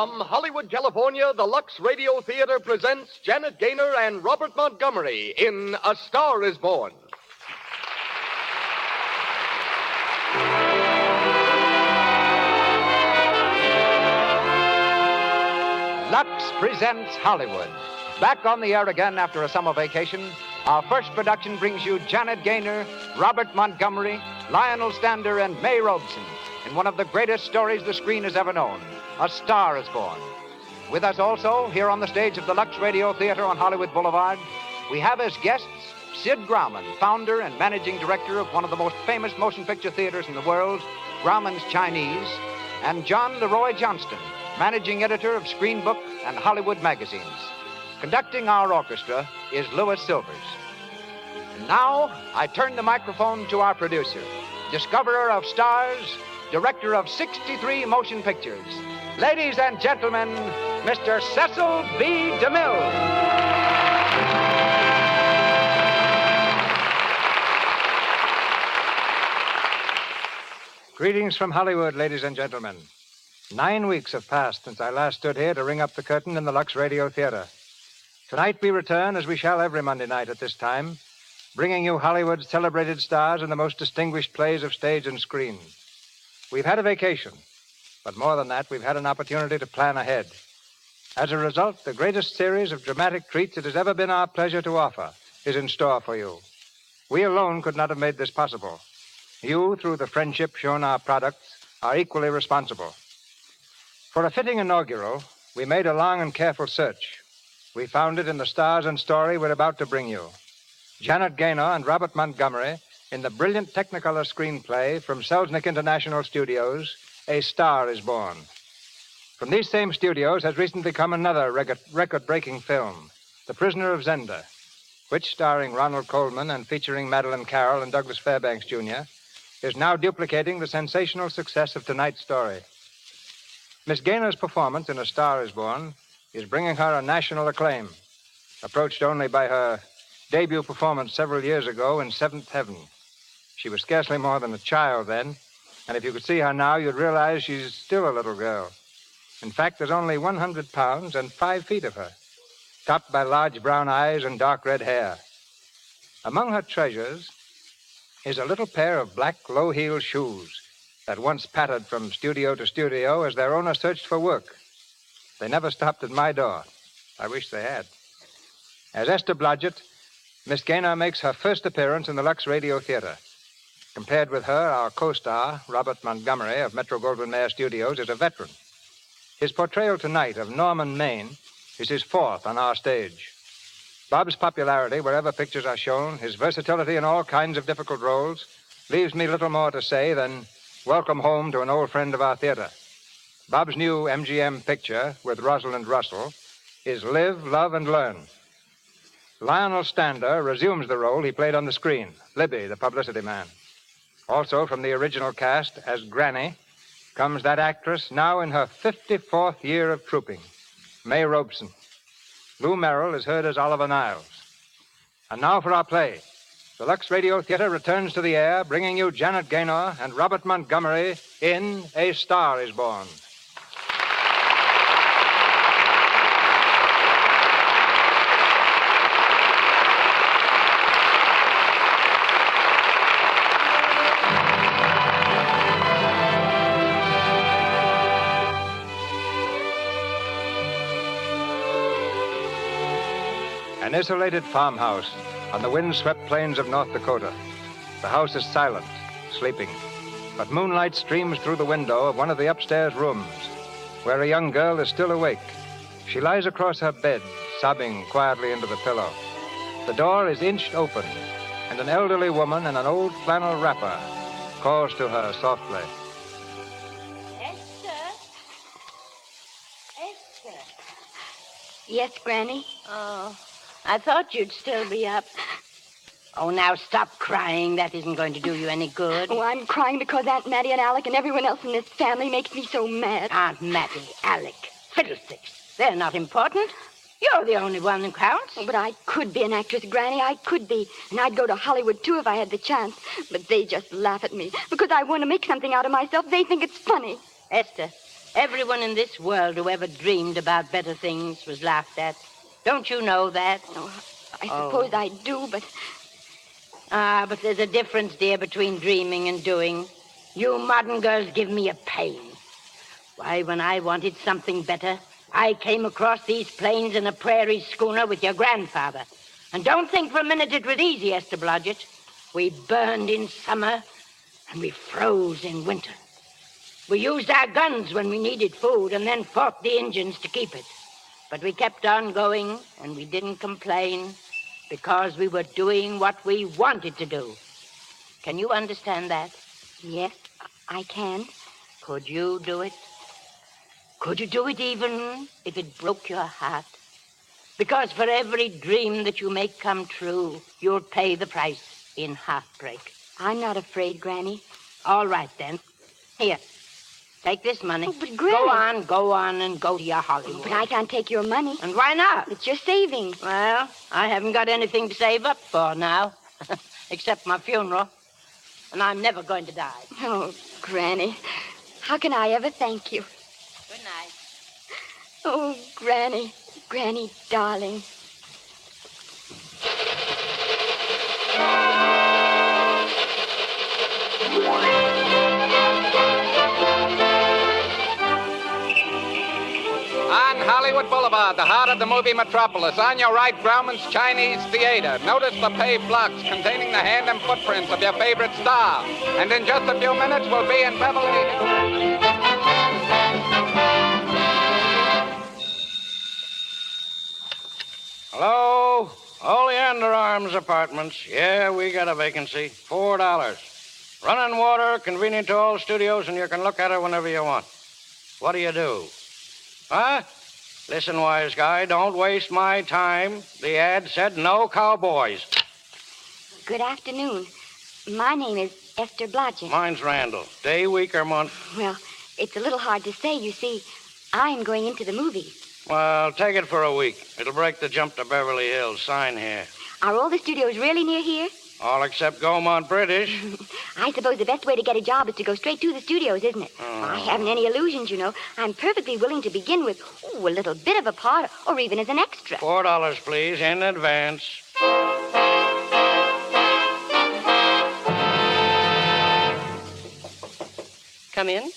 From Hollywood, California, the Lux Radio Theater presents Janet Gaynor and Robert Montgomery in A Star is Born. Lux presents Hollywood. Back on the air again after a summer vacation, our first production brings you Janet Gaynor, Robert Montgomery, Lionel Stander, and May Robeson in one of the greatest stories the screen has ever known, A Star is Born. With us also, here on the stage of the Lux Radio Theater on Hollywood Boulevard, we have as guests Sid Grauman, founder and managing director of one of the most famous motion picture theaters in the world, Grauman's Chinese, and John Leroy Johnston, managing editor of Screen Book and Hollywood magazines. Conducting our orchestra is Louis Silvers. And now, I turn the microphone to our producer, discoverer of stars, director of 63 motion pictures. Ladies and gentlemen, Mr. Cecil B. DeMille. Greetings from Hollywood, ladies and gentlemen. 9 weeks have passed since I last stood here to ring up the curtain in the Lux Radio Theater. Tonight we return, as we shall every Monday night at this time, bringing you Hollywood's celebrated stars and the most distinguished plays of stage and screen. We've had a vacation, but more than that, we've had an opportunity to plan ahead. As a result, the greatest series of dramatic treats it has ever been our pleasure to offer is in store for you. We alone could not have made this possible. You, through the friendship shown our products, are equally responsible. For a fitting inaugural, we made a long and careful search. We found it in the stars and story we're about to bring you. Janet Gaynor and Robert Montgomery in the brilliant Technicolor screenplay from Selznick International Studios, A Star is Born. From these same studios has recently come another record-breaking film, The Prisoner of Zenda, which, starring Ronald Colman and featuring Madeline Carroll and Douglas Fairbanks, Jr., is now duplicating the sensational success of tonight's story. Miss Gaynor's performance in A Star is Born is bringing her a national acclaim, approached only by her debut performance several years ago in Seventh Heaven. She was scarcely more than a child then, and if you could see her now, you'd realize she's still a little girl. In fact, there's only 100 pounds and 5 feet of her, topped by large brown eyes and dark red hair. Among her treasures is a little pair of black low-heeled shoes that once pattered from studio to studio as their owner searched for work. They never stopped at my door. I wish they had. As Esther Blodgett, Miss Gaynor makes her first appearance in the Lux Radio Theater. Compared with her, our co-star, Robert Montgomery of Metro-Goldwyn-Mayer Studios, is a veteran. His portrayal tonight of Norman Maine is his fourth on our stage. Bob's popularity wherever pictures are shown, his versatility in all kinds of difficult roles, leaves me little more to say than welcome home to an old friend of our theater. Bob's new MGM picture with Rosalind Russell is Live, Love, and Learn. Lionel Stander resumes the role he played on the screen, Libby, the publicity man. Also from the original cast as Granny comes that actress now in her 54th year of trooping, May Robeson. Lou Merrill is heard as Oliver Niles. And now for our play. The Lux Radio Theater returns to the air, bringing you Janet Gaynor and Robert Montgomery in A Star is Born. An isolated farmhouse on the windswept plains of North Dakota. The house is silent, sleeping, but moonlight streams through the window of one of the upstairs rooms, where a young girl is still awake. She lies across her bed, sobbing quietly into the pillow. The door is inched open, and an elderly woman in an old flannel wrapper calls to her softly. Esther? Esther? Yes, Granny? Oh, I thought you'd still be up. Oh, now stop crying. That isn't going to do you any good. Oh, I'm crying because Aunt Mattie and Alec and everyone else in this family makes me so mad. Aunt Mattie, Alec, fiddlesticks. They're not important. You're the only one who counts. Oh, but I could be an actress, Granny. I could be. And I'd go to Hollywood, too, if I had the chance. But they just laugh at me. Because I want to make something out of myself. They think it's funny. Esther, Everyone in this world who ever dreamed about better things was laughed at. Don't you know that? Oh, I suppose I do, but... But there's a difference, dear, between dreaming and doing. You modern girls give me a pain. Why, when I wanted something better, I came across these plains in a prairie schooner with your grandfather. And don't think for a minute it was easy, Esther Blodgett. We burned in summer, and we froze in winter. We used our guns when we needed food and then fought the Indians to keep it. But we kept on going, and we didn't complain because we were doing what we wanted to do. Can you understand that? Yes, I can. Could you do it? Could you do it even if it broke your heart? Because for every dream that you make come true, you'll pay the price in heartbreak. I'm not afraid, Granny. All right, then. Here, take this money. Oh, but Granny... Go on, and go to your Hollywood. But I can't take your money. And why not? It's your savings. Well, I haven't got anything to save up for now, except my funeral. And I'm never going to die. Oh, Granny, how can I ever thank you? Good night. Oh, Granny, Granny, darling. On Hollywood Boulevard, the heart of the movie metropolis, on your right, Grauman's Chinese Theater. Notice the paved blocks containing the hand and footprints of your favorite star. And in just a few minutes, we'll be in Beverly Hills. Hello? Oleander Arms Apartments. Yeah, we got a vacancy. $4. Running water, convenient to all studios, and you can look at it whenever you want. What do? Huh? Listen, wise guy, don't waste my time. The ad said no cowboys. Good afternoon. My name is Esther Blodgett. Mine's Randall. Day, week, or month? Well, it's a little hard to say. You see, I'm going into the movies. Well, take it for a week. It'll break the jump to Beverly Hills. Sign here. Are all the studios really near here? All except Gaumont British. I suppose the best way to get a job is to go straight to the studios, isn't it? Oh. I haven't any illusions, you know. I'm perfectly willing to begin with a little bit of a part, or even as an extra. $4, please, in advance. Come in.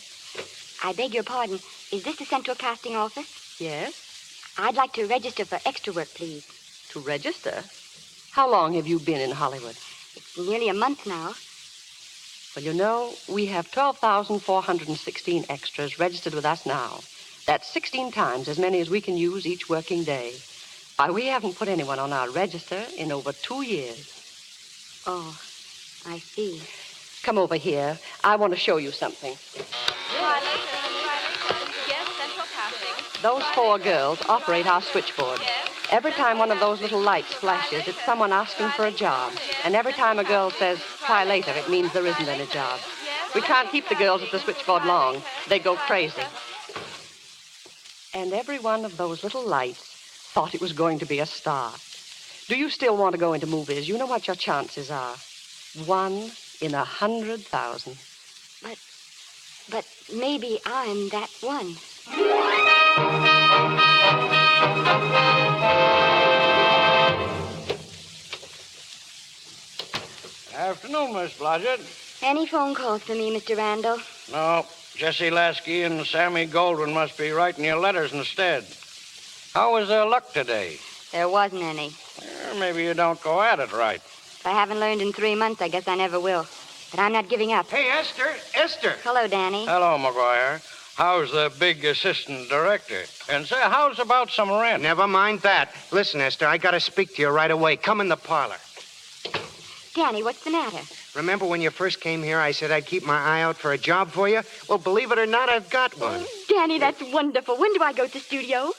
I beg your pardon. Is this the Central Casting Office? Yes. I'd like to register for extra work, please. To register? How long have you been in Hollywood? It's nearly a month now. Well, you know, we have 12,416 extras registered with us now. That's 16 times as many as we can use each working day. Why, we haven't put anyone on our register in over 2 years. Oh, I see. Come over here. I want to show you something. Those 4 girls operate our switchboard. Every time one of those little lights flashes, it's someone asking for a job. And every time a girl says, try later, it means there isn't any job. We can't keep the girls at the switchboard long. They go crazy. And every one of those little lights thought it was going to be a star. Do you still want to go into movies? You know what your chances are. 1 in 100,000. But maybe I'm that one. Afternoon, Miss Blodgett. Any phone calls for me, Mr. Randall? No, Jesse Lasky and Sammy Goldwyn must be writing you letters instead. How was their luck today? There wasn't any. Well, maybe you don't go at it right. If I haven't learned in 3 months, I guess I never will. But I'm not giving up. Hey, Esther. Hello, Danny. Hello, McGuire. How's the big assistant director? And say, how's about some rent? Never mind that. Listen, Esther, I got to speak to you right away. Come in the parlor. Danny, what's the matter? Remember when you first came here, I said I'd keep my eye out for a job for you? Well, believe it or not, I've got one. Oh, Danny, that's wonderful. When do I go to the studio?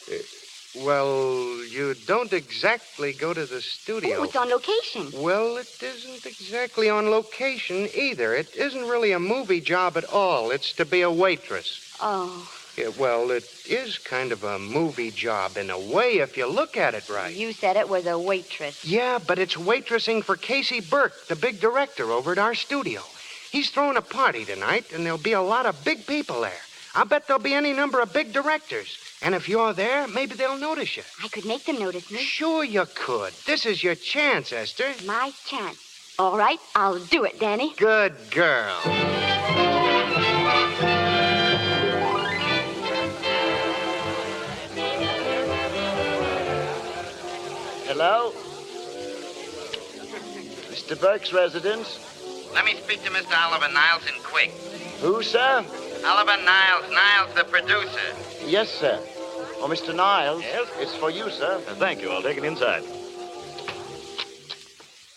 Well, you don't exactly go to the studio. Oh, it's on location. Well, it isn't exactly on location either. It isn't really a movie job at all. It's to be a waitress. Oh. Yeah, well, it is kind of a movie job in a way if you look at it right. You said it was a waitress. Yeah, but it's waitressing for Casey Burke, the big director over at our studio. He's throwing a party tonight, and there'll be a lot of big people there. I'll bet there'll be any number of big directors. And if you're there, maybe they'll notice you. I could make them notice me. Sure you could. This is your chance, Esther. My chance. All right, I'll do it, Danny. Good girl. Hello? Mr. Burke's residence? Let me speak to Mr. Oliver Niles in quick. Who, sir? Oliver Niles. Niles, the producer. Yes, sir. Oh, Mr. Niles. Yes? It's for you, sir. Thank you. I'll take it inside.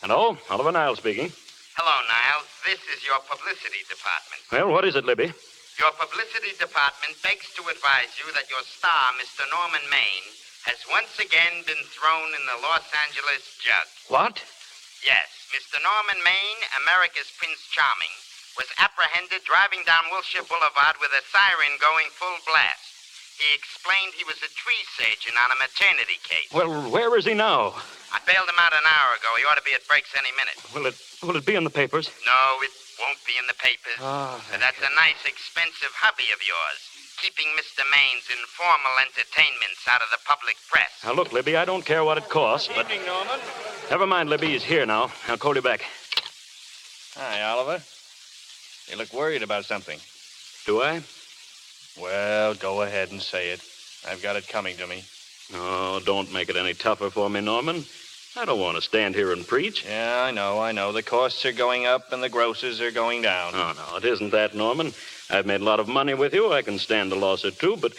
Hello, Oliver Niles speaking. Hello, Niles. This is your publicity department. Well, what is it, Libby? Your publicity department begs to advise you that your star, Mr. Norman Maine, has once again been thrown in the Los Angeles jug. What? Yes, Mr. Norman Maine, America's Prince Charming, was apprehended driving down Wilshire Boulevard with a siren going full blast. He explained he was a tree surgeon on a maternity case. Well, where is he now? I bailed him out an hour ago. He ought to be at Breaks any minute. Will it be in the papers? No, it won't be in the papers. That's a nice, expensive hobby of yours, keeping Mr. Maine's informal entertainments out of the public press. Now, look, Libby, I don't care what it costs, but... Evening, Norman. Never mind, Libby. He's here now. I'll call you back. Hi, Oliver. You look worried about something. Do I? Well, go ahead and say it. I've got it coming to me. Oh, don't make it any tougher for me, Norman. I don't want to stand here and preach. Yeah, I know. The costs are going up and the grosses are going down. Oh, no, it isn't that, Norman. I've made a lot of money with you. I can stand a loss or two, but,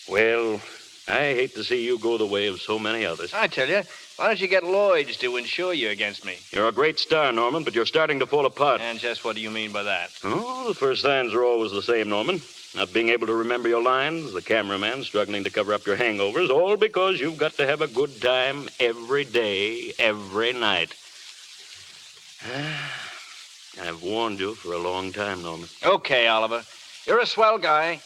well, I hate to see you go the way of so many others. I tell you, why don't you get Lloyd's to insure you against me? You're a great star, Norman, but you're starting to fall apart. And just what do you mean by that? Oh, the first signs are always the same, Norman. Not being able to remember your lines, the cameraman struggling to cover up your hangovers, all because you've got to have a good time every day, every night. I've warned you for a long time, Norman. Okay, Oliver. You're a swell guy.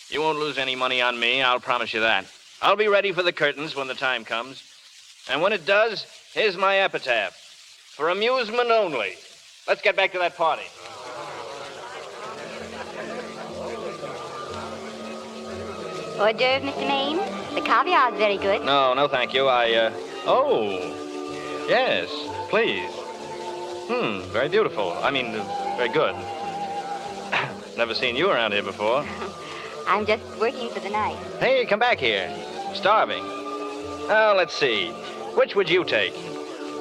You won't lose any money on me, I'll promise you that. I'll be ready for the curtains when the time comes. And when it does, here's my epitaph. For amusement only. Let's get back to that party. Hors d'oeuvre, Mr. Maine. The caviar's very good. No, thank you. Oh, yes, please. Very beautiful. I mean, very good. Never seen you around here before. I'm just working for the night. Hey, come back here. Starving. Oh, let's see. Which would you take?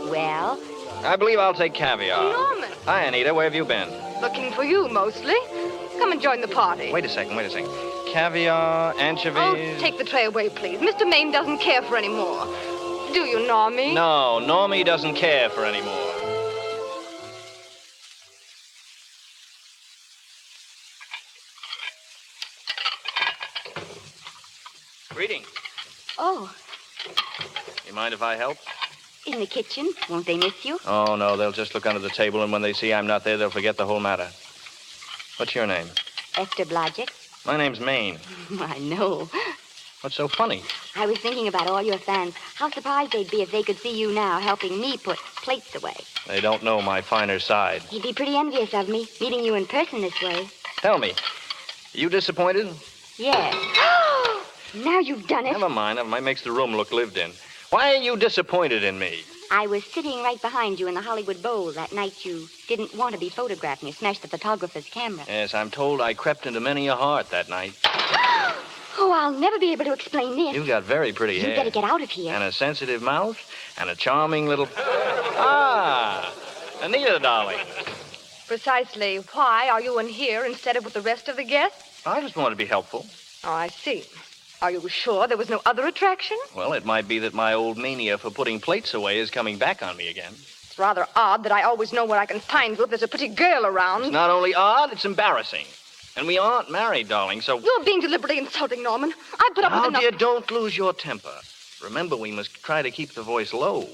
Well? I believe I'll take caviar. Norman. Hi, Anita. Where have you been? Looking for you, mostly. Come and join the party. Wait a second. Caviar, anchovies... Oh, take the tray away, please. Mr. Maine doesn't care for any more. Do you, Normie? No, Normie doesn't care for any more. Greetings. Oh. You mind if I help? In the kitchen. Won't they miss you? Oh, no, they'll just look under the table, and when they see I'm not there, they'll forget the whole matter. What's your name? Esther Blodgett. My name's Maine. I know. What's so funny? I was thinking about all your fans. How surprised they'd be if they could see you now helping me put plates away. They don't know my finer side. He'd be pretty envious of me, meeting you in person this way. Tell me, you disappointed? Yes. Now you've done it. Never mind. Makes the room look lived in. Why are you disappointed in me? I was sitting right behind you in the Hollywood Bowl that night you didn't want to be photographed and you smashed the photographer's camera. Yes, I'm told I crept into many a heart that night. Oh, I'll never be able to explain this. You've got very pretty hair. You better get out of here. And a sensitive mouth and a charming little... Ah, Anita, darling. Precisely. Why are you in here instead of with the rest of the guests? I just want to be helpful. Oh, I see. Are you sure there was no other attraction? Well, it might be that my old mania for putting plates away is coming back on me again. It's rather odd that I always know where I can find you if there's a pretty girl around. It's not only odd, it's embarrassing. And we aren't married, darling, so... You're being deliberately insulting, Norman. I put up with enough... Dear, don't lose your temper. Remember, we must try to keep the voice low.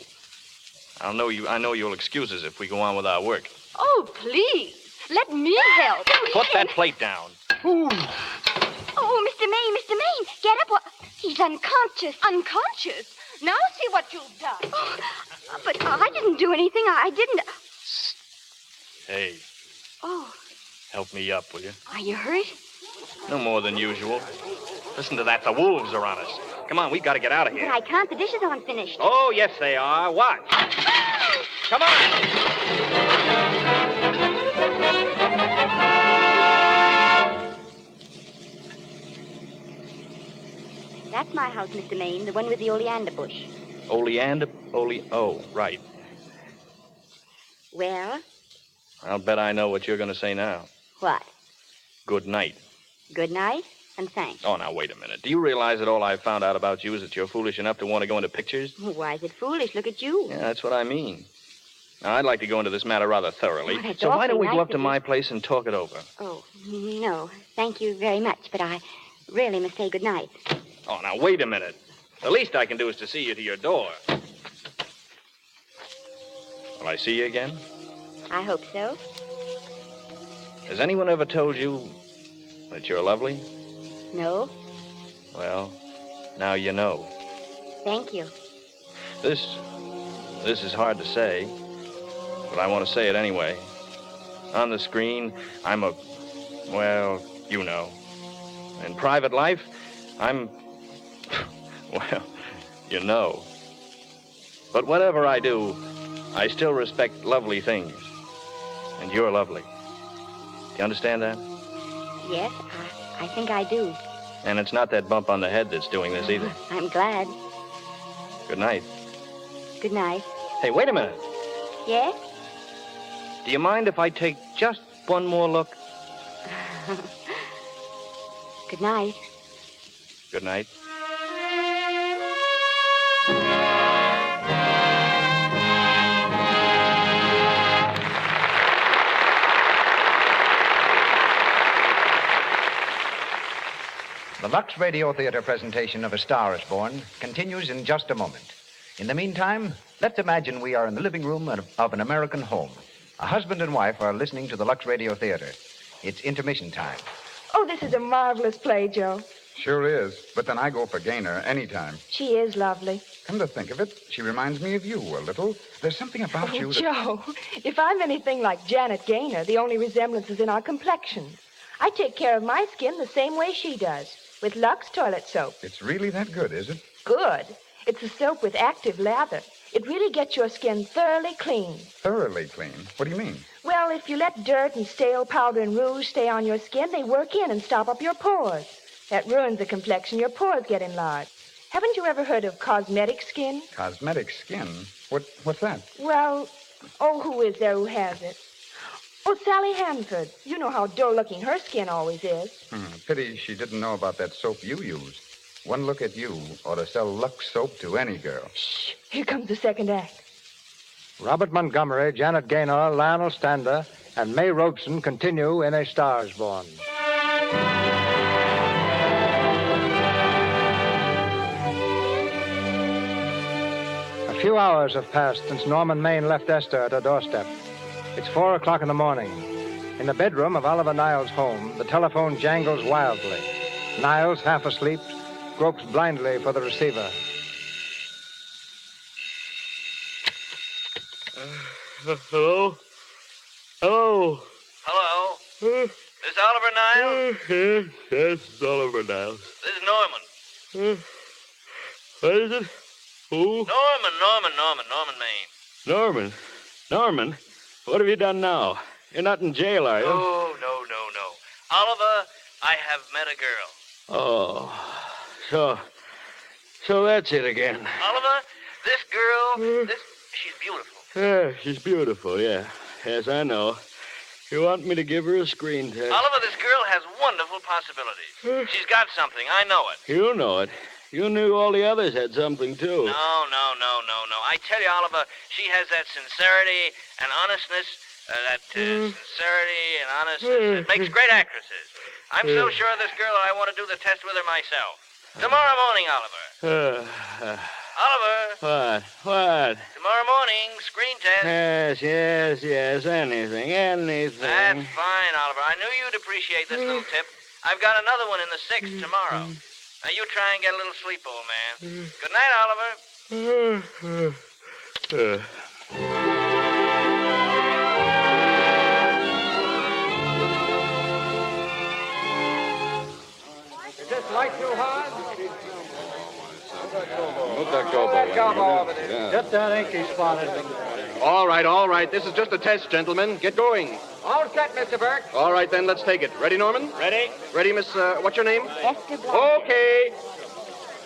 I know you'll excuse us if we go on with our work. Oh, please. Let me help. Put that plate down. Ooh. Oh, Mr. Maine, get up. He's unconscious. Unconscious? Now see what you've done. Oh, but I didn't do anything. I didn't... Hey. Oh. Help me up, will you? Are you hurt? No more than usual. Listen to that. The wolves are on us. Come on, we've got to get out of But here. I can't. The dishes aren't finished. Oh, yes, they are. Watch. Come on. That's my house, Mr. Maine, the one with the oleander bush. Oh, right. Well, I'll bet I know what you're going to say now. what? Good night. Good night, and thanks. Oh, now, wait a minute. Do you realize that all I've found out about you is that you're foolish enough to want to go into pictures? Why is it foolish? Look at you. Yeah, that's what I mean. Now, I'd like to go into this matter rather thoroughly. Oh, that's so why don't we awfully go nice up to of you. my place and talk it over? Oh, no. Thank you very much, but I really must say good night. Oh, now, wait a minute. The least I can do is to see you to your door. Will I see you again? I hope so. Has anyone ever told you that you're lovely? No? Well, now you know. Thank you. This is hard to say, but I want to say it anyway. On the screen, I'm well, you know. In private life, I'm, well, you know. But whatever I do, I still respect lovely things. And you're lovely. Do you understand that? Yes, I think I do. And it's not that bump on the head that's doing this either. I'm glad. Good night. Good night. Hey, wait a minute. Yes? Do you mind if I take just one more look? Good night. Good night. The Lux Radio Theater presentation of A Star is Born continues in just a moment. In the meantime, let's imagine we are in the living room of an American home. A husband and wife are listening to the Lux Radio Theater. It's intermission time. Oh, this is a marvelous play, Joe. Sure is, but then I go for Gaynor anytime. She is lovely. Come to think of it, she reminds me of you a little. There's something about you that... Joe, if I'm anything like Janet Gaynor, the only resemblance is in our complexions. I take care of my skin the same way she does, with Lux toilet soap. It's really that good, is it? Good. It's a soap with active lather. It really gets your skin thoroughly clean. Thoroughly clean? What do you mean? Well, if you let dirt and stale powder and rouge stay on your skin, they work in and stop up your pores. That ruins the complexion. Your pores get enlarged. Haven't you ever heard of cosmetic skin? Cosmetic skin? What's that? Well, who is there who has it? Oh, Sally Hanford. You know how dull-looking her skin always is. Pity she didn't know about that soap you use. One look at you ought to sell Lux soap to any girl. Shh. Here comes the second act. Robert Montgomery, Janet Gaynor, Lionel Stander, and May Robeson continue in A Star is Born. A few hours have passed since Norman Maine left Esther at her doorstep. It's 4 o'clock in the morning. In the bedroom of Oliver Niles' home, the telephone jangles wildly. Niles, half asleep, gropes blindly for the receiver. Hello? Hello? Hello? This Oliver Niles? Yes, it's Oliver Niles. This is Norman. What is it? Who? Norman Maine. Norman? What have you done now? You're not in jail, are you? No. Oliver, I have met a girl. Oh, so that's it again. Oliver, this girl, she's beautiful. Yeah, she's beautiful, yeah. Yes, I know. You want me to give her a screen test? Oliver, this girl has wonderful possibilities. She's got something. I know it. You know it. You knew all the others had something, too. No. I tell you, Oliver, she has that sincerity and honestness, it makes great actresses. I'm so sure of this girl that I want to do the test with her myself. Tomorrow morning, Oliver. Oliver. What? Tomorrow morning, screen test. Yes, anything. That's fine, Oliver. I knew you'd appreciate this little tip. I've got another one in the 6th tomorrow. Now, you try and get a little sleep, old man. Good night, Oliver. too hard? Get that inky spot in. All right. This is just a test, gentlemen. Get going. All set, Mr. Burke. All right, then, let's take it. Ready, Norman? Ready? Ready, Miss, what's your name? Esther Blanchard. Okay.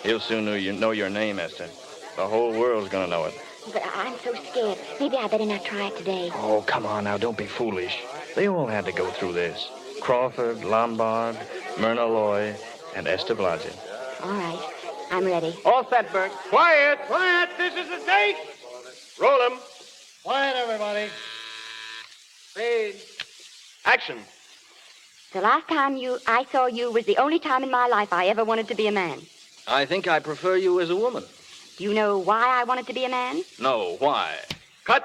He'll soon know your name, Esther. The whole world's gonna know it. But I'm so scared. Maybe I better not try it today. Oh, come on now, don't be foolish. They all had to go through this. Crawford, Lombard, Myrna Loy, and Esther Blanchard. All right. I'm ready. All set, Burke. Quiet. Quiet, this is the take. Roll 'em. Quiet, everybody. Speed. Action. The last time I saw you was the only time in my life I ever wanted to be a man. I think I prefer you as a woman. Do you know why I wanted to be a man? No, why? Cut.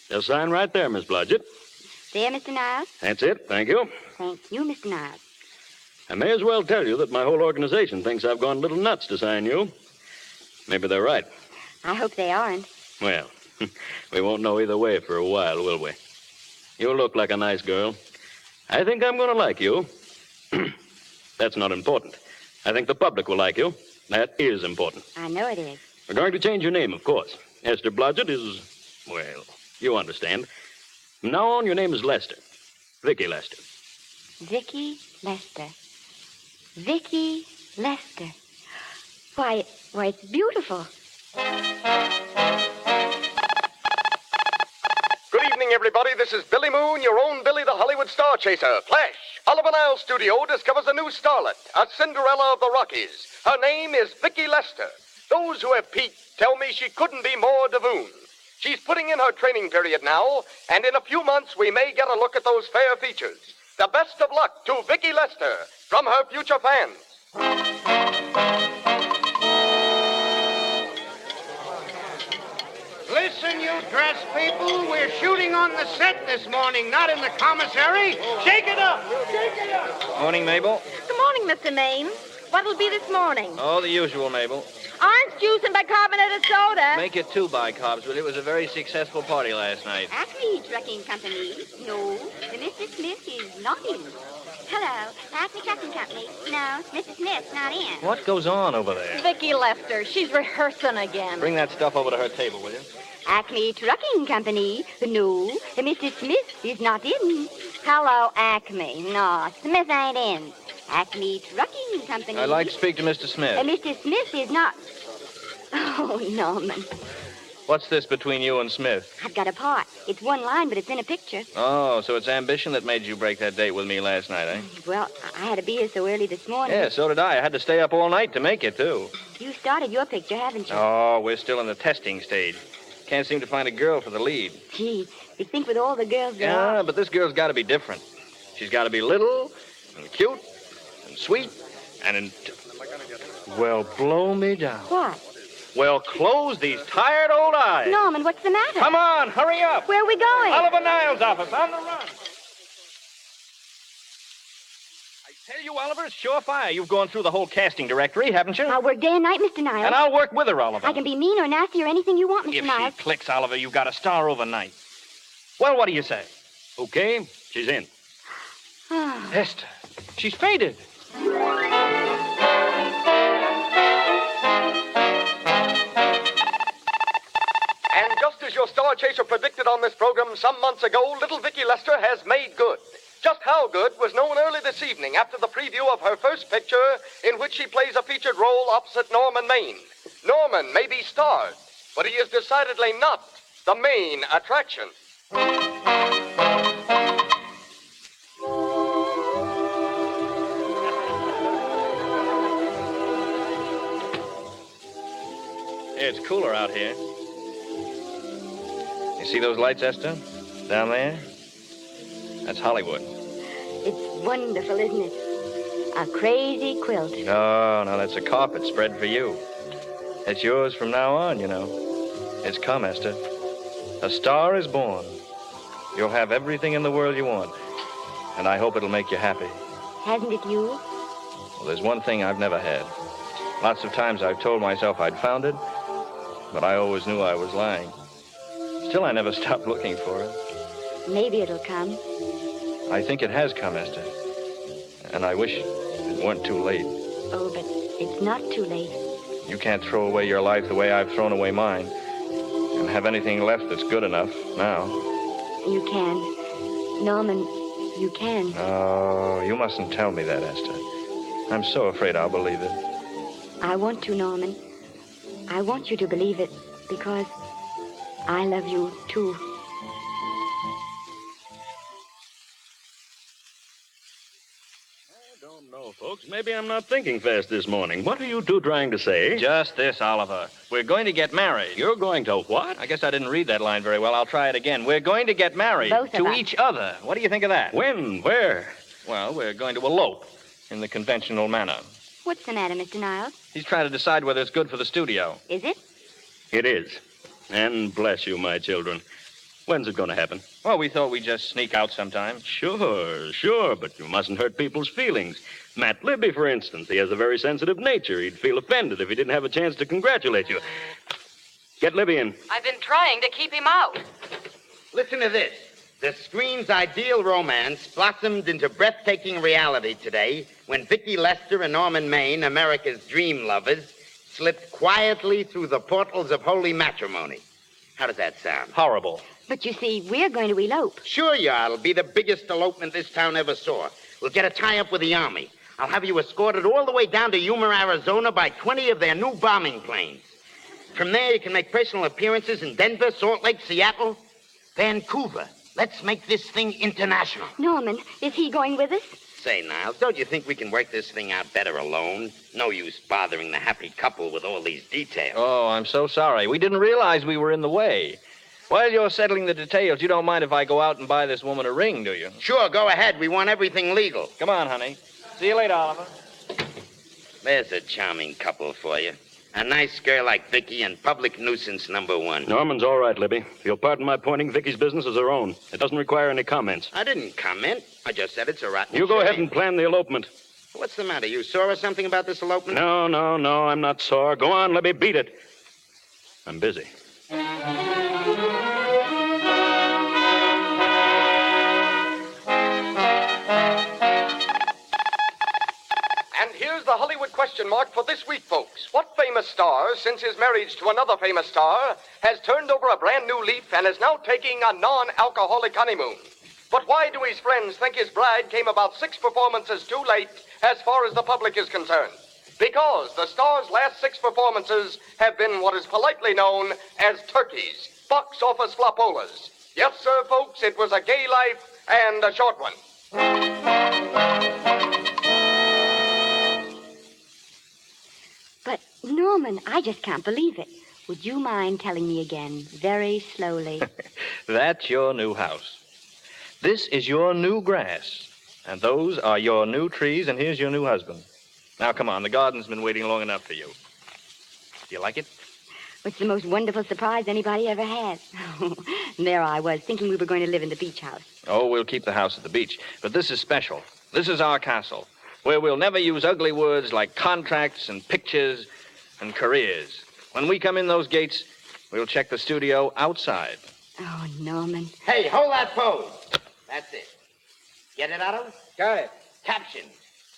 Just sign right there, Miss Blodgett. There, Mr. Niles. That's it. Thank you. Thank you, Mr. Niles. I may as well tell you that my whole organization thinks I've gone a little nuts to sign you. Maybe they're right. I hope they aren't. Well, we won't know either way for a while, will we? You look like a nice girl. I think I'm going to like you. That's not important. I think the public will like you. That is important. I know it is. We're going to change your name, of course. Esther Blodgett is, well, you understand. From now on, your name is Lester. Vicky Lester. Vicky Lester. Vicky Lester. Why, it's beautiful. Good evening, everybody. This is Billy Moon, your own Billy the Hollywood Star Chaser. Flash. Oliver Niles Studio discovers a new starlet, a Cinderella of the Rockies. Her name is Vicky Lester. Those who have peeked tell me she couldn't be more Davoon. She's putting in her training period now, and in a few months we may get a look at those fair features. The best of luck to Vicky Lester from her future fans. Listen, you dress people, we're shooting on the set this morning, not in the commissary. Shake it up! Shake it up! Morning, Mabel. Good morning, Mr. Maine. What'll be this morning? Oh, the usual, Mabel. Orange juice and bicarbonated soda. Make it 2 bicarbs, but it was a very successful party last night. Acme Trucking Company. No, the Mr. Smith is not in. Hello, Acme Trucking Company. No, Mr. Smith's not in. What goes on over there? Vicky Lester. She's rehearsing again. Bring that stuff over to her table, will you? Acme Trucking Company. No, Mr. Smith is not in. Hello, Acme. No, Smith ain't in. Acme Trucking Company. I'd like to speak to Mr. Smith. Mr. Smith is not. Oh, Norman. What's this between you and Smith? I've got a part. It's one line, but it's in a picture. Oh, so it's ambition that made you break that date with me last night, eh? Well, I had to be here so early this morning. Yeah, so did I. I had to stay up all night to make it, too. You started your picture, haven't you? Oh, we're still in the testing stage. Can't seem to find a girl for the lead. Gee, you think with all the girls there Yeah, are... but this girl's got to be different. She's got to be little and cute and sweet and... Well, blow me down. What? Well, close these tired old eyes. Norman, what's the matter? Come on, hurry up. Where are we going? Oliver Niles' office, on the run. I tell you, Oliver, it's surefire. You've gone through the whole casting directory, haven't you? I'll work day and night, Mr. Niles. And I'll work with her, Oliver. I can be mean or nasty or anything you want, Mr. If Niles. she clicks, Oliver, you've got a star overnight. Well, what do you say? Okay, she's in. Esther, she's fainted. And just as your Star Chaser predicted on this program some months ago, little Vicky Lester has made good. Just how good was known early this evening after the preview of her first picture in which she plays a featured role opposite Norman Maine. Norman may be starred, but he is decidedly not the main attraction. It's cooler out here. You see those lights, Esther? Down there? That's Hollywood. It's wonderful, isn't it? A crazy quilt. No, that's a carpet spread for you. It's yours from now on, you know. It's come, Esther. A star is born. You'll have everything in the world you want. And I hope it'll make you happy. Hasn't it you? Well, there's one thing I've never had. Lots of times I've told myself I'd found it, but I always knew I was lying. Still, I never stopped looking for it. Maybe it'll come. I think it has come, Esther. And I wish it weren't too late. Oh, but it's not too late. You can't throw away your life the way I've thrown away mine and have anything left that's good enough now. You can. Norman, you can. Oh, you mustn't tell me that, Esther. I'm so afraid I'll believe it. I want to, Norman. I want you to believe it because I love you, too. No, folks, maybe I'm not thinking fast this morning. What are you two trying to say? Just this, Oliver. We're going to get married. You're going to what? I guess I didn't read that line very well. I'll try it again. We're going to get married Both to of us. each other. What do you think of that? When? Where? Well, we're going to elope in the conventional manner. What's the matter, Mr. Niles? He's trying to decide whether it's good for the studio. Is it? It is. And bless you, my children. When's it going to happen? Well, we thought we'd just sneak out sometime. Sure, but you mustn't hurt people's feelings. Matt Libby, for instance, he has a very sensitive nature. He'd feel offended if he didn't have a chance to congratulate you. Get Libby in. I've been trying to keep him out. Listen to this. The screen's ideal romance blossomed into breathtaking reality today when Vicki Lester and Norman Maine, America's dream lovers, slipped quietly through the portals of holy matrimony. How does that sound? Horrible. But you see, we're going to elope. Sure you are. It'll be the biggest elopement this town ever saw. We'll get a tie-up with the Army. I'll have you escorted all the way down to Yuma, Arizona by 20 of their new bombing planes. From there, you can make personal appearances in Denver, Salt Lake, Seattle, Vancouver. Let's make this thing international. Norman, is he going with us? Say, Niles, don't you think we can work this thing out better alone? No use bothering the happy couple with all these details. Oh, I'm so sorry. We didn't realize we were in the way. While you're settling the details, you don't mind if I go out and buy this woman a ring, do you? Sure, go ahead. We want everything legal. Come on, honey. See you later, Oliver. There's a charming couple for you. A nice girl like Vicky and public nuisance number one. Norman's all right, Libby. If you'll pardon my pointing, Vicky's business is her own. It doesn't require any comments. I didn't comment. I just said it's a rotten You go shame. ahead and plan the elopement. What's the matter? You sore or something about this elopement? No, I'm not sore. Go on, Libby, beat it. I'm busy. And here's the Hollywood question mark for this week, folks. What famous star, since his marriage to another famous star, has turned over a brand new leaf and is now taking a non-alcoholic honeymoon? But why do his friends think his bride came about 6 performances too late as far as the public is concerned? Because the star's last 6 performances have been what is politely known as turkeys, box office flopolas. Yes, sir, folks, it was a gay life and a short one. But, Norman, I just can't believe it. Would you mind telling me again, very slowly? That's your new house. This is your new grass. And those are your new trees, and here's your new husband. Now, come on. The garden's been waiting long enough for you. Do you like it? It's the most wonderful surprise anybody ever had. And there I was, thinking we were going to live in the beach house. Oh, we'll keep the house at the beach. But this is special. This is our castle, where we'll never use ugly words like contracts and pictures and careers. When we come in those gates, we'll check the studio outside. Oh, Norman. Hey, hold that pose. That's it. Get it, Otto? Got it. Caption.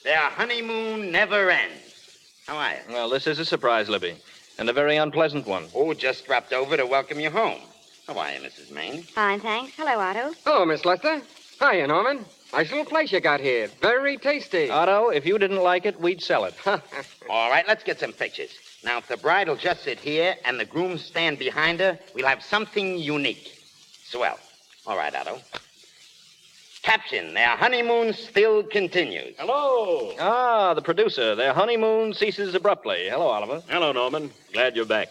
Their honeymoon never ends. How are you? Well, this is a surprise, Libby, and a very unpleasant one. Oh, just dropped over to welcome you home. How are you, Mrs. Maine? Fine, thanks. Hello, Otto. Hello, Miss Lester. Hiya, Norman. Nice little place you got here. Very tasty. Otto, if you didn't like it, we'd sell it. All right, let's get some pictures. Now, if the bride will just sit here and the groom stand behind her, we'll have something unique. Swell. All right, Otto. Caption, their honeymoon still continues. Hello. Ah, the producer. Their honeymoon ceases abruptly. Hello, Oliver. Hello, Norman. Glad you're back.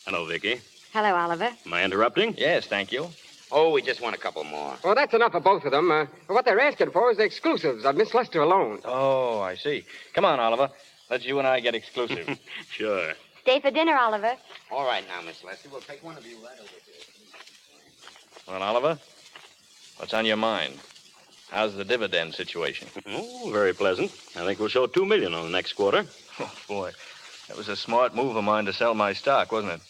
Hello, Vicky. Hello, Oliver. Am I interrupting? Yes, thank you. Oh, we just want a couple more. Well, that's enough of both of them. What they're asking for is the exclusives of Miss Lester alone. Oh, I see. Come on, Oliver. Let you and I get exclusive. Sure. Stay for dinner, Oliver. All right now, Miss Lester. We'll take one of you right over here. Well, Oliver, what's on your mind? How's the dividend situation? Oh, very pleasant. I think we'll show $2 million on the next quarter. Oh, boy. That was a smart move of mine to sell my stock, wasn't it?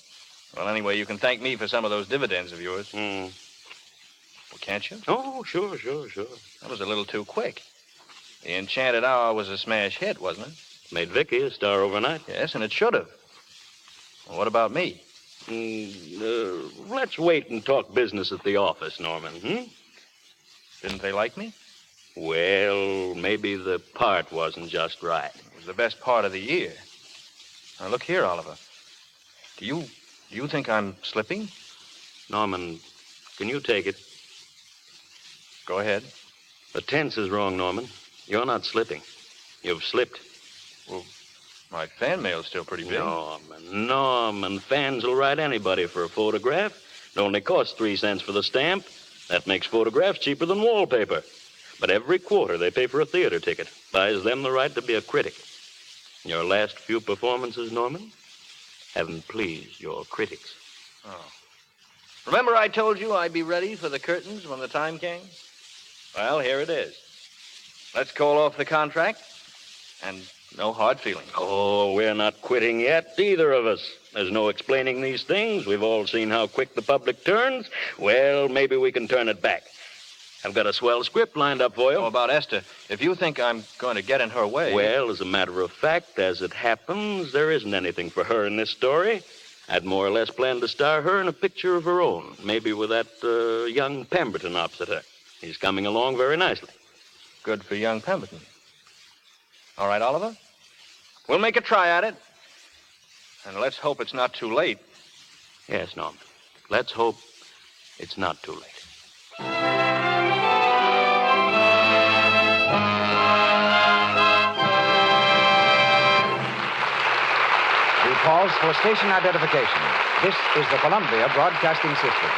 Well, anyway, you can thank me for some of those dividends of yours. Well, can't you? Oh, sure. That was a little too quick. The Enchanted Hour was a smash hit, wasn't it? Made Vicky a star overnight. Yes, and it should have. Well, what about me? Let's wait and talk business at the office, Norman, Didn't they like me? Well, maybe the part wasn't just right. It was the best part of the year. Now, look here, Oliver. Do you think I'm slipping? Norman, can you take it? Go ahead. The tense is wrong, Norman. You're not slipping. You've slipped. Well, my fan mail's still pretty big. Norman, fans will write anybody for a photograph. It only costs 3 cents for the stamp. That makes photographs cheaper than wallpaper. But every quarter they pay for a theater ticket. Buys them the right to be a critic. Your last few performances, Norman, haven't pleased your critics. Oh. Remember I told you I'd be ready for the curtains when the time came? Well, here it is. Let's call off the contract, and no hard feelings. Oh, we're not quitting yet, either of us. There's no explaining these things. We've all seen how quick the public turns. Well, maybe we can turn it back. I've got a swell script lined up for you. Oh, about Esther. If you think I'm going to get in her way... Well, as a matter of fact, as it happens, there isn't anything for her in this story. I'd more or less planned to star her in a picture of her own, maybe with that young Pemberton opposite her. He's coming along very nicely. Good for young Pemberton. All right, Oliver? We'll make a try at it. And let's hope it's not too late. Yes, Norman. Let's hope it's not too late. We pause for station identification. This is the Columbia Broadcasting System.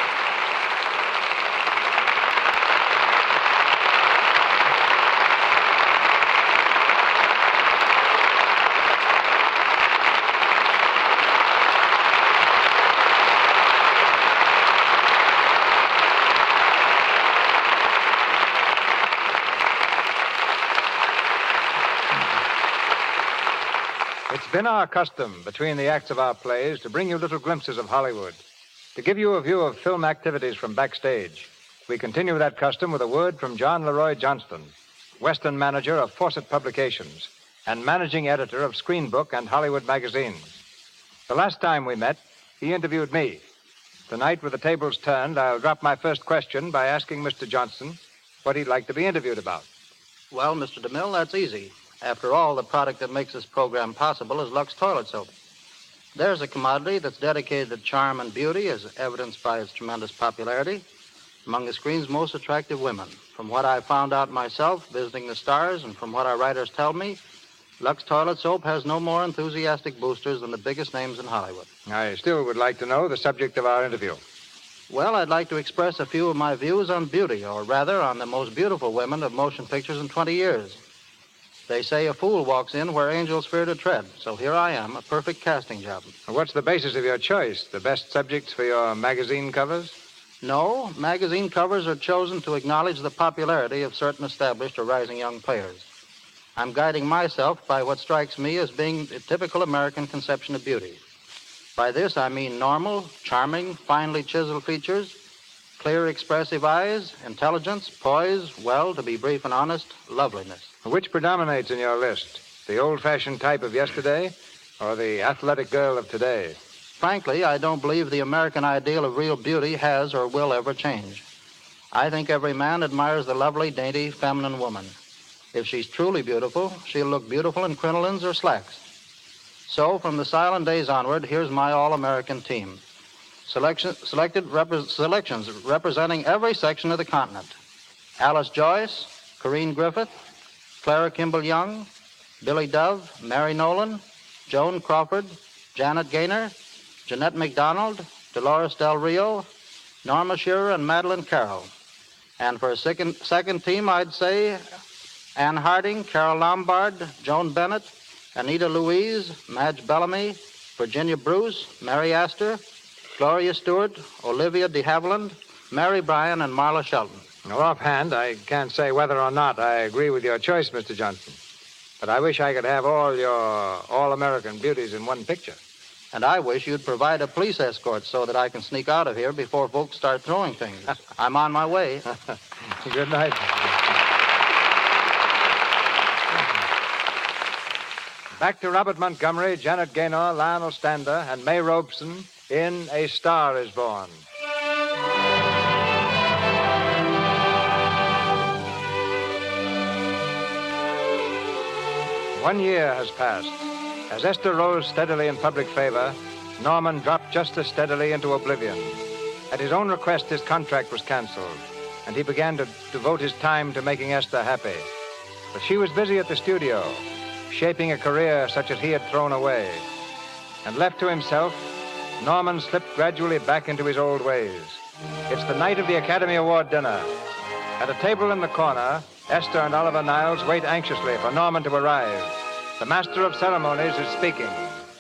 It's been our custom between the acts of our plays to bring you little glimpses of Hollywood, to give you a view of film activities from backstage. We continue that custom with a word from John Leroy Johnston, Western manager of Fawcett Publications and managing editor of Screen Book and Hollywood magazines. The last time we met, he interviewed me. Tonight, with the tables turned, I'll drop my first question by asking Mr. Johnston what he'd like to be interviewed about. Well, Mr. DeMille, that's easy. After all, the product that makes this program possible is Lux Toilet Soap. There's a commodity that's dedicated to charm and beauty, as evidenced by its tremendous popularity among the screen's most attractive women. From what I've found out myself, visiting the stars, and from what our writers tell me, Lux Toilet Soap has no more enthusiastic boosters than the biggest names in Hollywood. I still would like to know the subject of our interview. Well, I'd like to express a few of my views on beauty, or rather on the most beautiful women of motion pictures in 20 years. They say a fool walks in where angels fear to tread. So here I am, a perfect casting job. What's the basis of your choice? The best subjects for your magazine covers? No, magazine covers are chosen to acknowledge the popularity of certain established or rising young players. I'm guiding myself by what strikes me as being a typical American conception of beauty. By this, I mean normal, charming, finely chiseled features, clear, expressive eyes, intelligence, poise, well, to be brief and honest, loveliness. Which predominates in your list? The old-fashioned type of yesterday or the athletic girl of today? Frankly, I don't believe the American ideal of real beauty has or will ever change. I think every man admires the lovely, dainty, feminine woman. If she's truly beautiful, she'll look beautiful in crinolines or slacks. So, from the silent days onward, here's my all-American team. Selections representing every section of the continent. Alice Joyce, Corinne Griffith, Clara Kimball Young, Billy Dove, Mary Nolan, Joan Crawford, Janet Gaynor, Jeanette MacDonald, Dolores Del Rio, Norma Shearer, and Madeline Carroll. And for a second team, I'd say Ann Harding, Carol Lombard, Joan Bennett, Anita Louise, Madge Bellamy, Virginia Bruce, Mary Astor, Gloria Stewart, Olivia de Havilland, Mary Bryan, and Marla Shelton. Now, offhand, I can't say whether or not I agree with your choice, Mr. Johnson. But I wish I could have all your all-American beauties in one picture. And I wish you'd provide a police escort so that I can sneak out of here before folks start throwing things. I'm on my way. Good night. Back to Robert Montgomery, Janet Gaynor, Lionel Stander, and May Robeson in A Star is Born. One year has passed. As Esther rose steadily in public favor, Norman dropped just as steadily into oblivion. At his own request, his contract was canceled, and he began to devote his time to making Esther happy. But she was busy at the studio, shaping a career such as he had thrown away. And left to himself, Norman slipped gradually back into his old ways. It's the night of the Academy Award dinner. At a table in the corner, Esther and Oliver Niles wait anxiously for Norman to arrive. The master of ceremonies is speaking.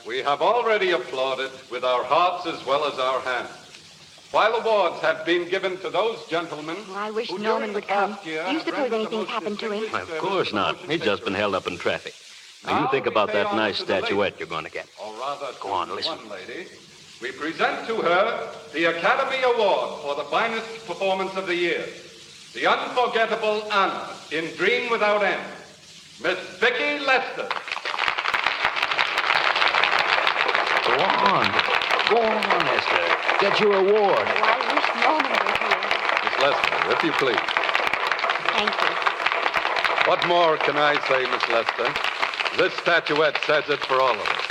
We have already applauded with our hearts as well as our hands. While awards have been given to those gentlemen... Oh, I wish Norman would come. Do you suppose anything's happened to him? Of course not. He's just been held up in traffic. Now, you think about that nice statuette you're going to get. Or rather, go on, listen. One lady. We present to her the Academy Award for the finest performance of the year. The unforgettable Anna in Dream Without End. Miss Vicki Lester. Go on. Go on, Esther. Get your award. Oh, I wish Norman were here. Miss Lester, if you please. Thank you. What more can I say, Miss Lester? This statuette says it for all of us.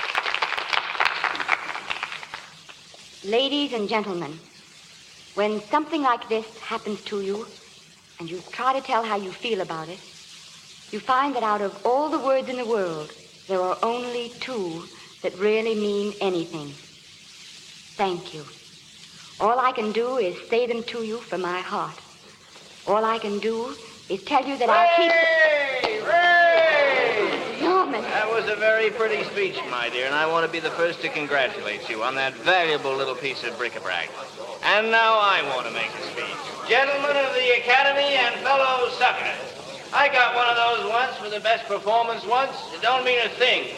Ladies and gentlemen, when something like this happens to you, and you try to tell how you feel about it, you find that out of all the words in the world, there are only two that really mean anything. Thank you. All I can do is say them to you from my heart. All I can do is tell you that I'll keep... Norman! That was a very pretty speech, my dear, and I want to be the first to congratulate you on that valuable little piece of bric-a-brac. And now I want to make a speech. Gentlemen of the Academy and fellow suckers, I got one of those once for the best performance once. It don't mean a thing.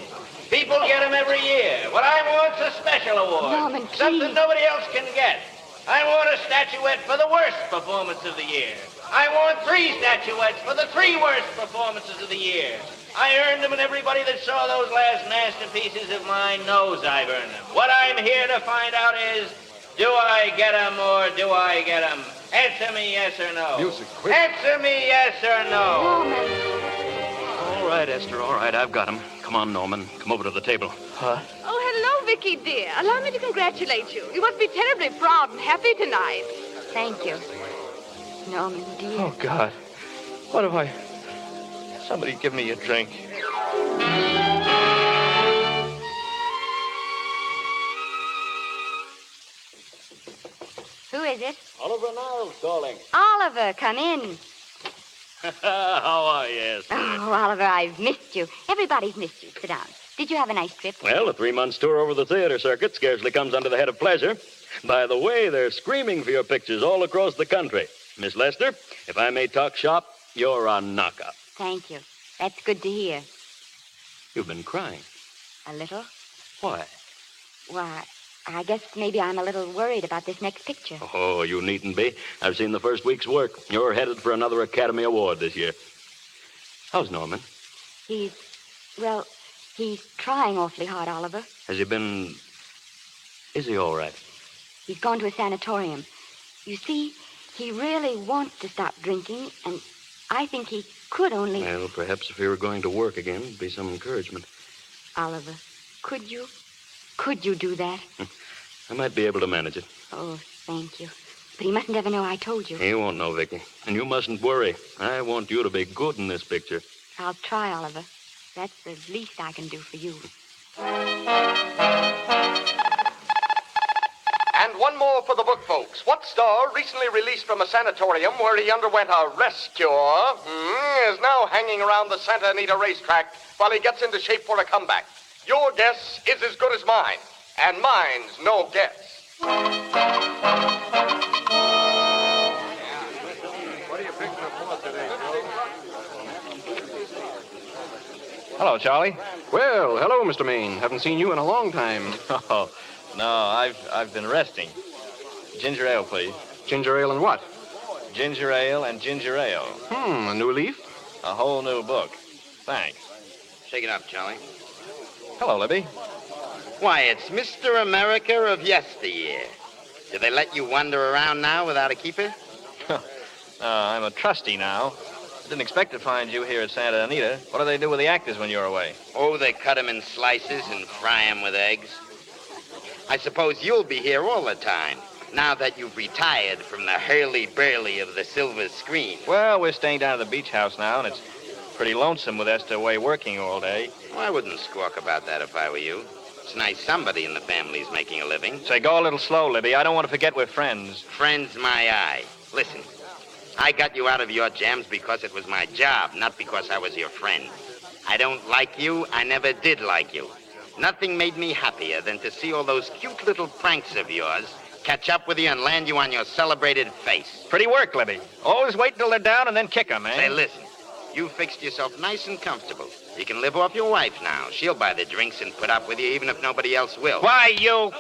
People get them every year. What I want's a special award. Norman, please. Something nobody else can get. I want a statuette for the worst performance of the year. I want 3 statuettes for the 3 worst performances of the year. I earned them, and everybody that saw those last masterpieces of mine knows I've earned them. What I'm here to find out is, do I get them or do I get them? Answer me yes or no. Music, quick. Answer me yes or no. Norman. All right, Esther, all right. I've got him. Come on, Norman. Come over to the table. Oh, hello, Vicky, dear. Allow me to congratulate you. You must be terribly proud and happy tonight. Thank you. Norman, dear. Oh, God. What have I... Somebody give me a drink. Who is it? Oliver Niles calling. Oliver, come in. How are you, Esther? Oh, Oliver, I've missed you. Everybody's missed you. Sit down. Did you have a nice trip? Well, a 3-month tour over the theater circuit scarcely comes under the head of pleasure. By the way, they're screaming for your pictures all across the country. Miss Lester, if I may talk shop, you're a knockout. Thank you. That's good to hear. You've been crying. A little? Why? Why, I guess maybe I'm a little worried about this next picture. Oh, you needn't be. I've seen the first week's work. You're headed for another Academy Award this year. How's Norman? He's trying awfully hard, Oliver. Has he been... Is he all right? He's gone to a sanatorium. You see, he really wants to stop drinking, and I think he could only... Well, perhaps if he were going to work again, it'd be some encouragement. Oliver, could you do that? I might be able to manage it. Oh, thank you. But he mustn't ever know I told you. He won't know, Vicky. And you mustn't worry. I want you to be good in this picture. I'll try, Oliver. That's the least I can do for you. And one more for the book, folks. What star, recently released from a sanatorium where he underwent a rest cure, is now hanging around the Santa Anita racetrack while he gets into shape for a comeback? Your guess is as good as mine, and mine's no guess. What are you fixing for today, Joe? Hello, Charlie. Well, hello, Mr. Maine. Haven't seen you in a long time. Oh, no, I've been resting. Ginger ale, please. Ginger ale and what? Ginger ale and ginger ale. A new leaf? A whole new book. Thanks. Shake it up, Charlie. Hello, Libby. Why, it's Mr. America of yesteryear. Do they let you wander around now without a keeper? I'm a trustee now. I didn't expect to find you here at Santa Anita. What do they do with the actors when you're away? Oh, they cut them in slices and fry them with eggs. I suppose you'll be here all the time, now that you've retired from the hurly-burly of the silver screen. Well, we're staying down at the beach house now, and it's pretty lonesome with Esther away working all day. Well, I wouldn't squawk about that if I were you. It's nice somebody in the family's making a living. Say, go a little slow, Libby. I don't want to forget we're friends. Friends, my eye. Listen, I got you out of your jams because it was my job, not because I was your friend. I don't like you. I never did like you. Nothing made me happier than to see all those cute little pranks of yours catch up with you and land you on your celebrated face. Pretty work, Libby. Always wait till they're down and then kick them, eh? Say, listen, you fixed yourself nice and comfortable. You can live off your wife now. She'll buy the drinks and put up with you even if nobody else will. Why, you...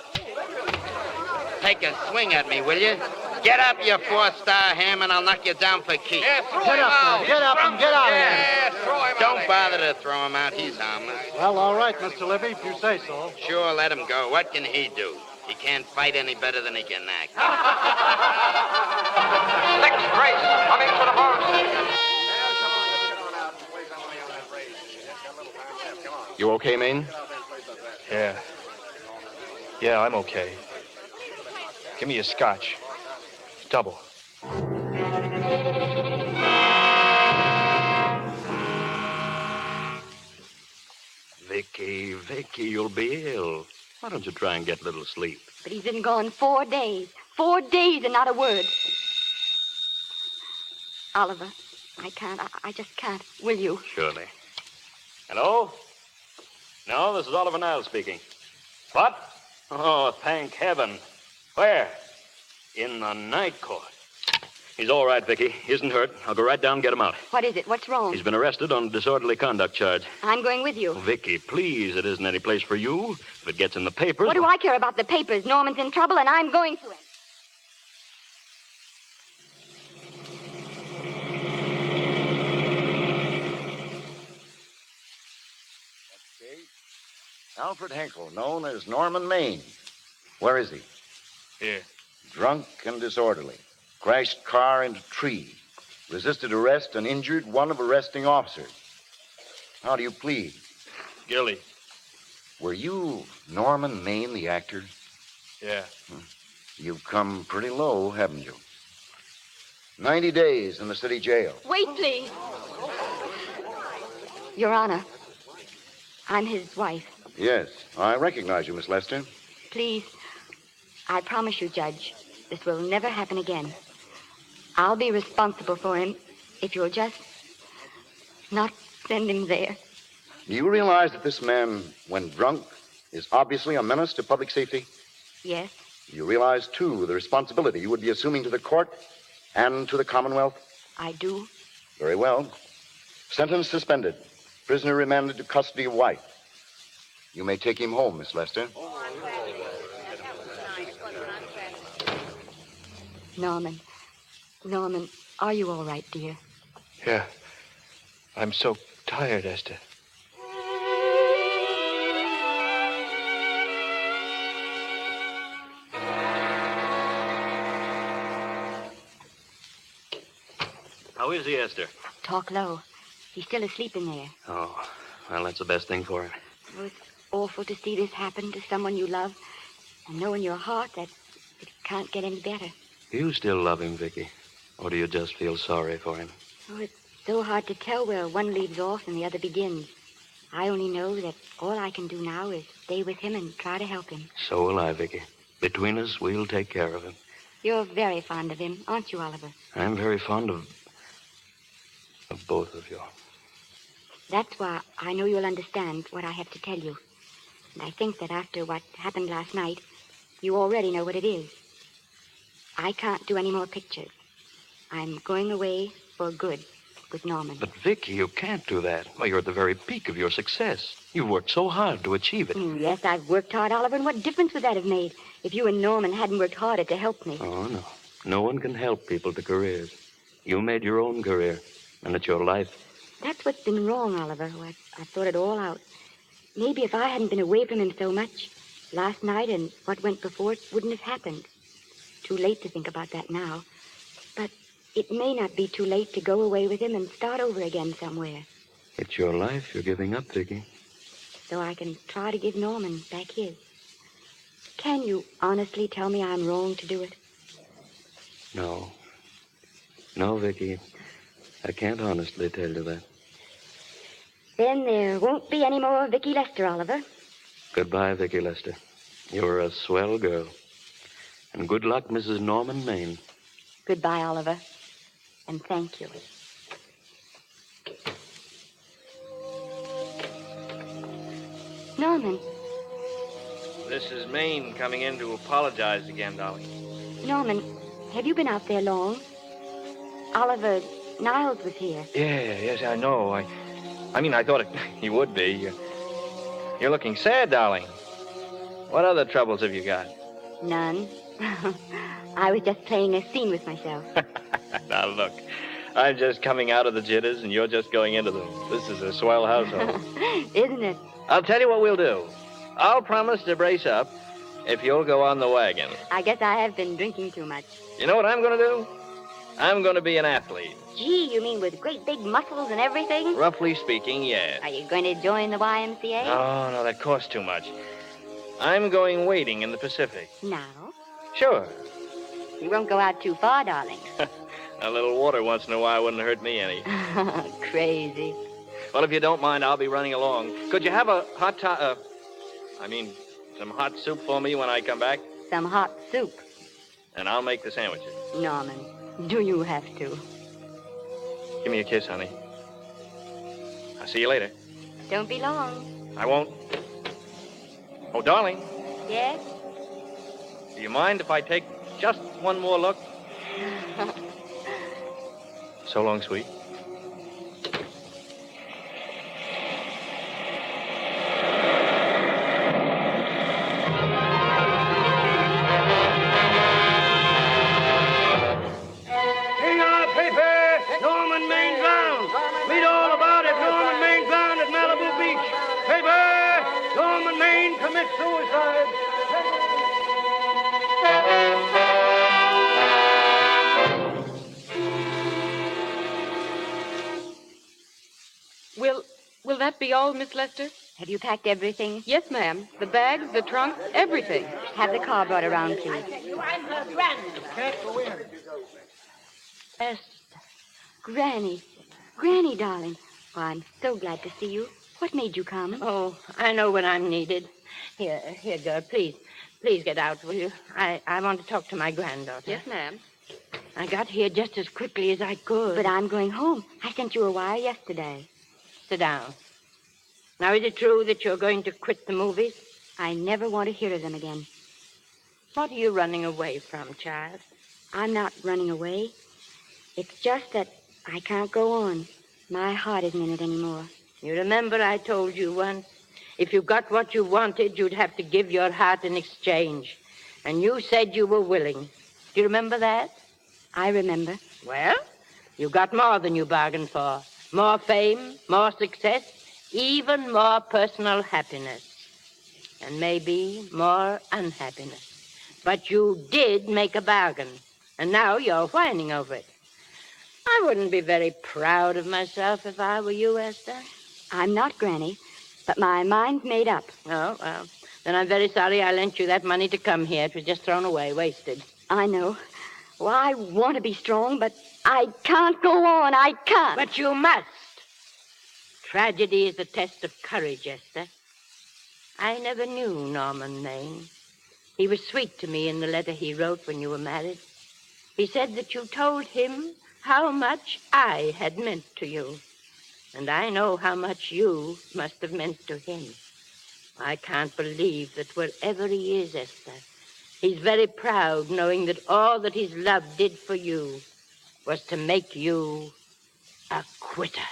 Take a swing at me, will you? Get up, you four-star ham, and I'll knock you down for keeps. Get up, get up and get out of here. Don't bother to throw him out. He's harmless. Well, all right, Mr. Libby, if you say so. Sure, let him go. What can he do? He can't fight any better than he can act. Sixth race, coming to the post. You okay, Maine? Yeah. Yeah, I'm okay. Give me a scotch. Double. Vicky, you'll be ill. Why don't you try and get a little sleep? But he's been gone 4 days. 4 days and not a word. Oliver, I can't. I just can't. Will you? Surely. Hello? No, this is Oliver Niles speaking. What? Oh, thank heaven. Where? In the night court. He's all right, Vicky. He isn't hurt. I'll go right down and get him out. What is it? What's wrong? He's been arrested on a disorderly conduct charge. I'm going with you. Oh, Vicky, please, it isn't any place for you. If it gets in the papers... What do I care about the papers? Norman's in trouble, and I'm going to him. Alfred Henkel, known as Norman Maine. Where is he? Here. Drunk and disorderly. Crashed car into tree. Resisted arrest and injured one of arresting officers. How do you plead? Guilty. Were you Norman Maine, the actor? Yeah. You've come pretty low, haven't you? 90 days in the city jail. Wait, please. Your Honor, I'm his wife. Yes, I recognize you, Miss Lester. Please, I promise you, Judge, this will never happen again. I'll be responsible for him if you'll just not send him there. Do you realize that this man, when drunk, is obviously a menace to public safety? Yes. You realize, too, the responsibility you would be assuming to the court and to the Commonwealth? I do. Very well. Sentence suspended. Prisoner remanded to custody of wife. You may take him home, Miss Lester. Norman, are you all right, dear? Yeah. I'm so tired, Esther. How is he, Esther? Talk low. He's still asleep in there. Oh, well, that's the best thing for him. Oh, it's awful to see this happen to someone you love and know in your heart that it can't get any better. You still love him, Vicky? Or do you just feel sorry for him? Oh, it's so hard to tell where one leaves off and the other begins. I only know that all I can do now is stay with him and try to help him. So will I, Vicky. Between us, we'll take care of him. You're very fond of him, aren't you, Oliver? I'm very fond of both of you. That's why I know you'll understand what I have to tell you. And I think that after what happened last night, you already know what it is. I can't do any more pictures. I'm going away for good. with Norman. But, Vicky, you can't do that. Well, you're at the very peak of your success. You've worked so hard to achieve it. Yes, I've worked hard, Oliver, and what difference would that have made if you and Norman hadn't worked harder to help me? Oh, no. No one can help people to careers. You made your own career, and it's your life. That's what's been wrong, Oliver. I thought it all out. Maybe if I hadn't been away from him so much, last night and what went before, it wouldn't have happened. Too late to think about that now. But it may not be too late to go away with him and start over again somewhere. It's your life you're giving up, Vicky. So I can try to give Norman back his. Can you honestly tell me I'm wrong to do it? No. No, Vicky. I can't honestly tell you that. Then there won't be any more Vicky Lester, Oliver. Goodbye, Vicky Lester. You're a swell girl. And good luck, Mrs. Norman Maine. Goodbye, Oliver. And thank you. Norman. This is Maine coming in to apologize again, darling. Norman, have you been out there long? Oliver Niles was here. Yes, I know. I mean, I thought he would be. You're looking sad, darling. What other troubles have you got? None. I was just playing a scene with myself. Now, look. I'm just coming out of the jitters, and you're just going into them. This is a swell household. Isn't it? I'll tell you what we'll do. I'll promise to brace up if you'll go on the wagon. I guess I have been drinking too much. You know what I'm going to do? I'm going to be an athlete. Gee, you mean with great big muscles and everything? Roughly speaking, yes. Are you going to join the YMCA? No, that costs too much. I'm going wading in the Pacific. Now? Sure. You won't go out too far, darling. A little water once in a while wouldn't hurt me any. Crazy. Well, if you don't mind, I'll be running along. Could you have a hot some hot soup for me when I come back? Some hot soup? And I'll make the sandwiches. Norman, do you have to? Give me a kiss, honey. I'll see you later. Don't be long. I won't. Oh, darling. Yes? Do you mind if I take just one more look? So long, sweet. Norman Maine drowned. Read all about it. Norman Maine drowned at Malibu Beach. Paper! Norman Maine commits suicide. Will that be all, Miss Lester? Have you packed everything? Yes, ma'am. The bags, the trunk, everything. Have the car brought around, please. I'm her granddaughter. Esther. Granny, darling. Oh, I'm so glad to see you. What made you come? Oh, I know when I'm needed. Here, girl, please get out, will you? I want to talk to my granddaughter. Yes, ma'am. I got here just as quickly as I could. But I'm going home. I sent you a wire yesterday. Sit down. Now, is it true that you're going to quit the movies? I never want to hear of them again. What are you running away from, child? I'm not running away. It's just that I can't go on. My heart isn't in it anymore. You remember I told you once, if you got what you wanted, you'd have to give your heart in exchange. And you said you were willing. Do you remember that? I remember. Well, you got more than you bargained for. More fame, more success, even more personal happiness. And maybe more unhappiness. But you did make a bargain. And now you're whining over it. I wouldn't be very proud of myself if I were you, Esther. I'm not, Granny, but my mind's made up. Oh, well, then I'm very sorry I lent you that money to come here. It was just thrown away, wasted. I know. Well, I want to be strong, but I can't go on. I can't. But you must. Tragedy is a test of courage, Esther. I never knew Norman Maine. He was sweet to me in the letter he wrote when you were married. He said that you told him how much I had meant to you. And I know how much you must have meant to him. I can't believe that wherever he is, Esther, he's very proud knowing that all that his love did for you was to make you a queen. quitter.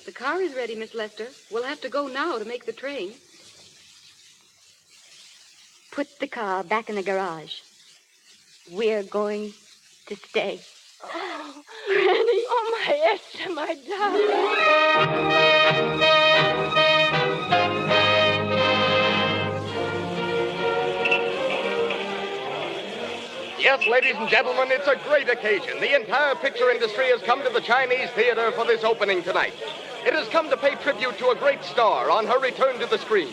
The car is ready, Miss Lester. We'll have to go now to make the train. Put the car back in the garage. We're going to stay. Oh, Granny. Oh, my Esther, my darling. Yes, ladies and gentlemen, it's a great occasion. The entire picture industry has come to the Chinese Theater for this opening tonight. It has come to pay tribute to a great star on her return to the screen.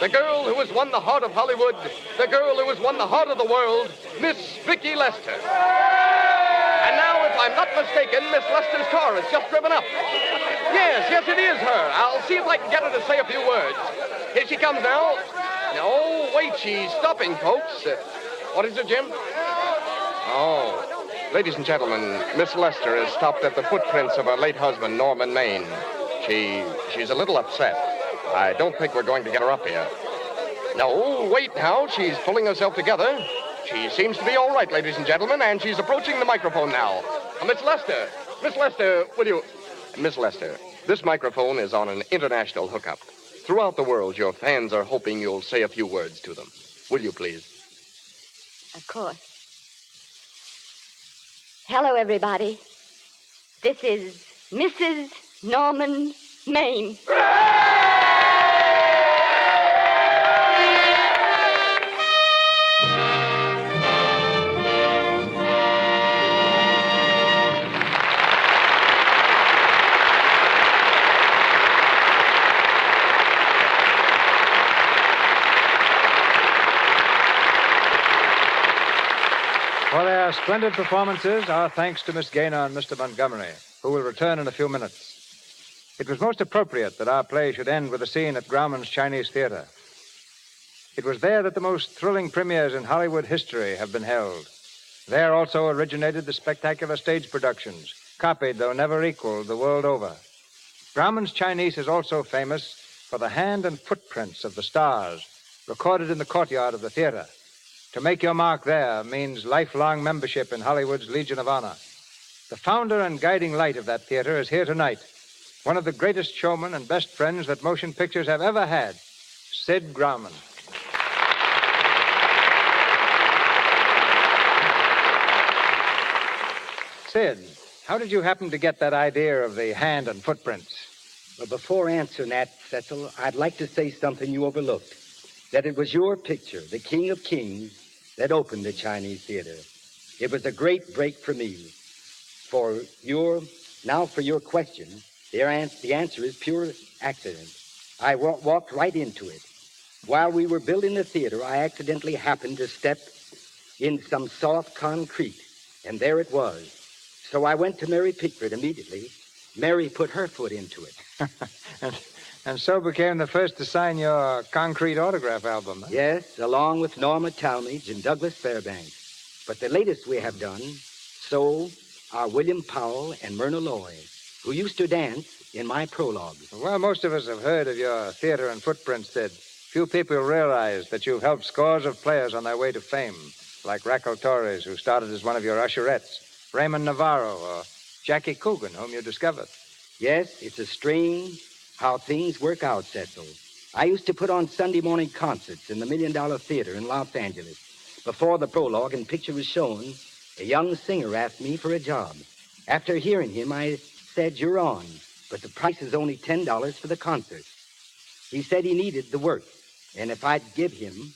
The girl who has won the heart of Hollywood, the girl who has won the heart of the world, Miss Vicki Lester. And now, if I'm not mistaken, Miss Lester's car has just driven up. Yes, it is her. I'll see if I can get her to say a few words. Here she comes now. No, wait, she's stopping, folks. What is it, Jim? Oh, ladies and gentlemen, Miss Lester has stopped at the footprints of her late husband, Norman Maine. She's a little upset. I don't think we're going to get her up here. No, wait now. She's pulling herself together. She seems to be all right, ladies and gentlemen, and she's approaching the microphone now. Miss Lester, will you... Miss Lester, this microphone is on an international hookup. Throughout the world, your fans are hoping you'll say a few words to them. Will you, please? Of course. Hello, everybody. This is Mrs. Norman Maine. For their splendid performances, our thanks to Miss Gaynor and Mr. Montgomery, who will return in a few minutes. It was most appropriate that our play should end with a scene at Grauman's Chinese Theater. It was there that the most thrilling premieres in Hollywood history have been held. There also originated the spectacular stage productions, copied though never equaled the world over. Grauman's Chinese is also famous for the hand and footprints of the stars recorded in the courtyard of the theater. To make your mark there means lifelong membership in Hollywood's Legion of Honor. The founder and guiding light of that theater is here tonight. One of the greatest showmen and best friends that motion pictures have ever had, Sid Grauman. Sid, how did you happen to get that idea of the hand and footprints? Well, before answering that, Cecil, I'd like to say something you overlooked. That it was your picture, The King of Kings, that opened the Chinese Theater. It was a great break for me. For your question, the answer is pure accident. I walked right into it. While we were building the theater, I accidentally happened to step in some soft concrete, and there it was. So I went to Mary Pickford immediately. Mary put her foot into it. And so became the first to sign your concrete autograph album. Huh? Yes, along with Norma Talmadge and Douglas Fairbanks. But the latest we have done, so are William Powell and Myrna Loy, who used to dance in my prologue. Well, most of us have heard of your theater and footprints, Sid. Few people realize that you've helped scores of players on their way to fame, like Raquel Torres, who started as one of your usherettes, Raymond Navarro, or Jackie Coogan, whom you discovered. Yes, it's a strange how things work out, Cecil. I used to put on Sunday morning concerts in the $1 Million Theater in Los Angeles. Before the prologue and picture was shown, a young singer asked me for a job. After hearing him, I said, "You're on, but the price is only $10 for the concert." He said he needed the work, and if I'd give him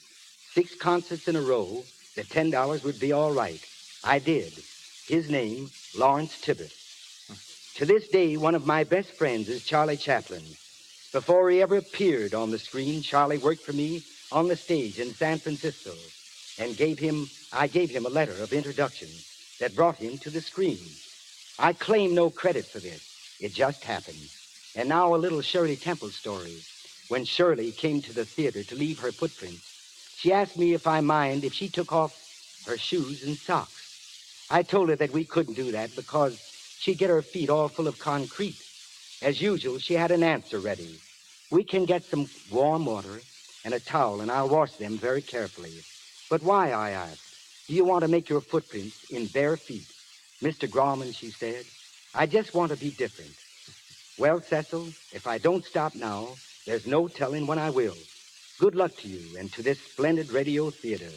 6 concerts in a row, the $10 would be all right. I did. His name, Lawrence Tibbett. To this day, one of my best friends is Charlie Chaplin. Before he ever appeared on the screen, Charlie worked for me on the stage in San Francisco, and I gave him a letter of introduction that brought him to the screen. I claim no credit for this. It just happened. And now a little Shirley Temple story. When Shirley came to the theater to leave her footprints, she asked me if I mind if she took off her shoes and socks. I told her that we couldn't do that because she'd get her feet all full of concrete. As usual, she had an answer ready. "We can get some warm water and a towel, and I'll wash them very carefully." "But why?" I asked. "Do you want to make your footprints in bare feet?" "Mr. Grauman," she said, I just want to be different. Well, Cecil, if I don't stop now, there's no telling when I will. Good luck to you and to this splendid radio theater,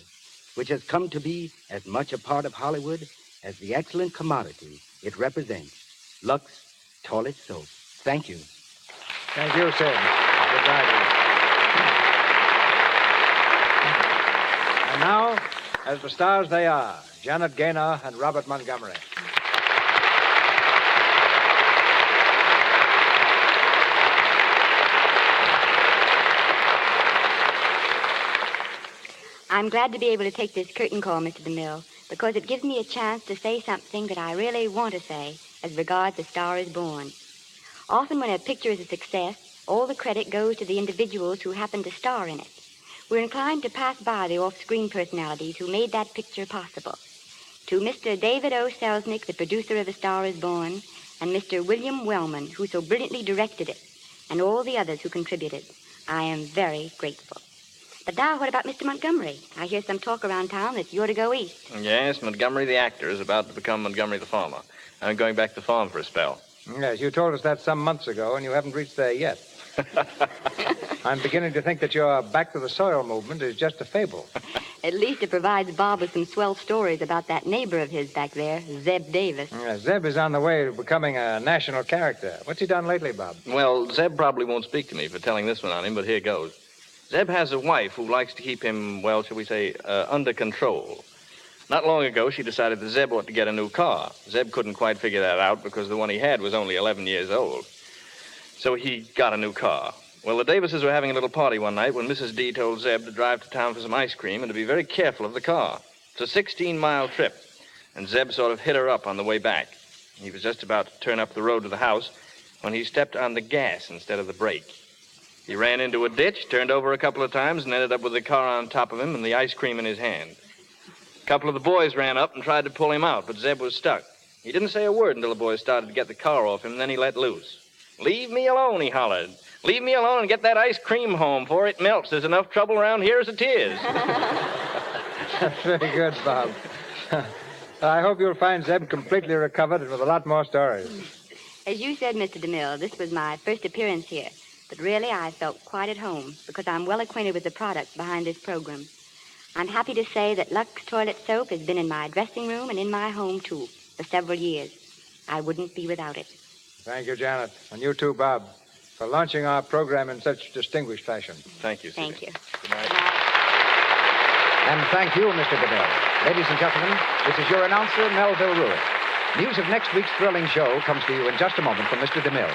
which has come to be as much a part of Hollywood as the excellent commodity it represents, Lux Toilet Soap. Thank you. Thank you, Sid. Goodbye to you. And now, as the stars they are, Janet Gaynor and Robert Montgomery. I'm glad to be able to take this curtain call, Mr. DeMille, because it gives me a chance to say something that I really want to say as regards A Star is Born. Often when a picture is a success, all the credit goes to the individuals who happen to star in it. We're inclined to pass by the off-screen personalities who made that picture possible. To Mr. David O. Selznick, the producer of A Star is Born, and Mr. William Wellman, who so brilliantly directed it, and all the others who contributed, I am very grateful. But now, what about Mr. Montgomery? I hear some talk around town that you're to go east. Yes, Montgomery the actor is about to become Montgomery the farmer. I'm going back to the farm for a spell. Yes, you told us that some months ago, and you haven't reached there yet. I'm beginning to think that your back to the soil movement is just a fable. At least it provides Bob with some swell stories about that neighbor of his back there, Zeb Davis. Zeb is on the way to becoming a national character. What's he done lately, Bob? Well, Zeb probably won't speak to me for telling this one on him, but here goes. Zeb has a wife who likes to keep him, well, shall we say, under control. Not long ago, she decided that Zeb ought to get a new car. Zeb couldn't quite figure that out because the one he had was only 11 years old. So he got a new car. Well, the Davises were having a little party one night when Mrs. D told Zeb to drive to town for some ice cream and to be very careful of the car. It's a 16-mile trip, and Zeb sort of hit her up on the way back. He was just about to turn up the road to the house when he stepped on the gas instead of the brake. He ran into a ditch, turned over a couple of times, and ended up with the car on top of him and the ice cream in his hand. A couple of the boys ran up and tried to pull him out, but Zeb was stuck. He didn't say a word until the boys started to get the car off him, and then he let loose. "Leave me alone," he hollered. "Leave me alone and get that ice cream home before it melts. There's enough trouble around here as it is." That's very good, Bob. I hope you'll find Zeb completely recovered and with a lot more stories. As you said, Mr. DeMille, this was my first appearance here. But really, I felt quite at home because I'm well acquainted with the products behind this program. I'm happy to say that Lux Toilet Soap has been in my dressing room and in my home, too, for several years. I wouldn't be without it. Thank you, Janet. And you, too, Bob, for launching our program in such distinguished fashion. Thank you, Thank you. Good night. And thank you, Mr. DeMille. Ladies and gentlemen, this is your announcer, Melville Ruick. News of next week's thrilling show comes to you in just a moment from Mr. DeMille.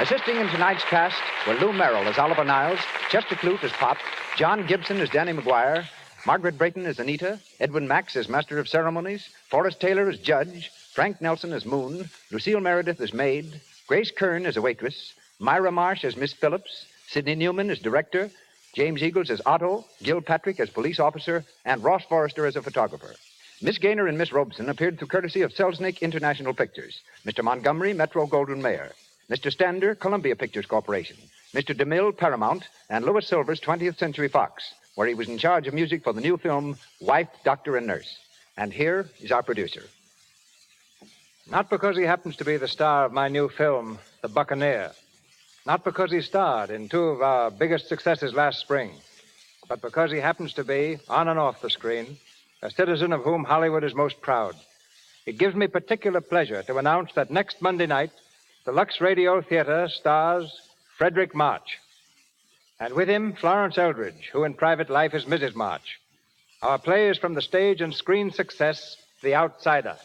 Assisting in tonight's cast were Lou Merrill as Oliver Niles, Chester Clute as Pop, John Gibson as Danny McGuire, Margaret Brayton as Anita, Edwin Max as Master of Ceremonies, Forrest Taylor as Judge, Frank Nelson as Moon, Lucille Meredith as Maid, Grace Kern as a waitress, Myra Marsh as Miss Phillips, Sidney Newman as Director, James Eagles as Otto, Gil Patrick as Police Officer, and Ross Forrester as a photographer. Miss Gaynor and Miss Robeson appeared through courtesy of Selznick International Pictures, Mr. Montgomery, Metro-Goldwyn-Mayer, Mr. Stander, Columbia Pictures Corporation, Mr. DeMille, Paramount, and Louis Silvers, 20th Century Fox, where he was in charge of music for the new film, Wife, Doctor, and Nurse. And here is our producer. Not because he happens to be the star of my new film, The Buccaneer. Not because he starred in two of our biggest successes last spring. But because he happens to be, on and off the screen, a citizen of whom Hollywood is most proud. It gives me particular pleasure to announce that next Monday night, the Lux Radio Theater stars Frederick March. And with him, Florence Eldridge, who in private life is Mrs. March. Our play is from the stage and screen success, The Outsider.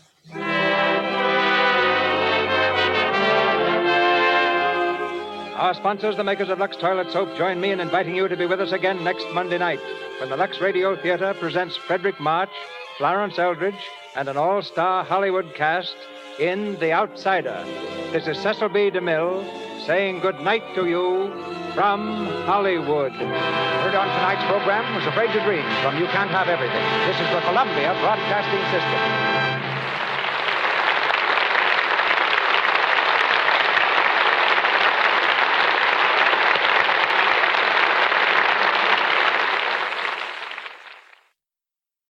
Our sponsors, the makers of Lux Toilet Soap, join me in inviting you to be with us again next Monday night when the Lux Radio Theater presents Frederick March, Florence Eldridge, and an all-star Hollywood cast in The Outsider. This is Cecil B. DeMille saying good night to you from Hollywood. Heard on tonight's program was Afraid to Dream from You Can't Have Everything. This is the Columbia Broadcasting System.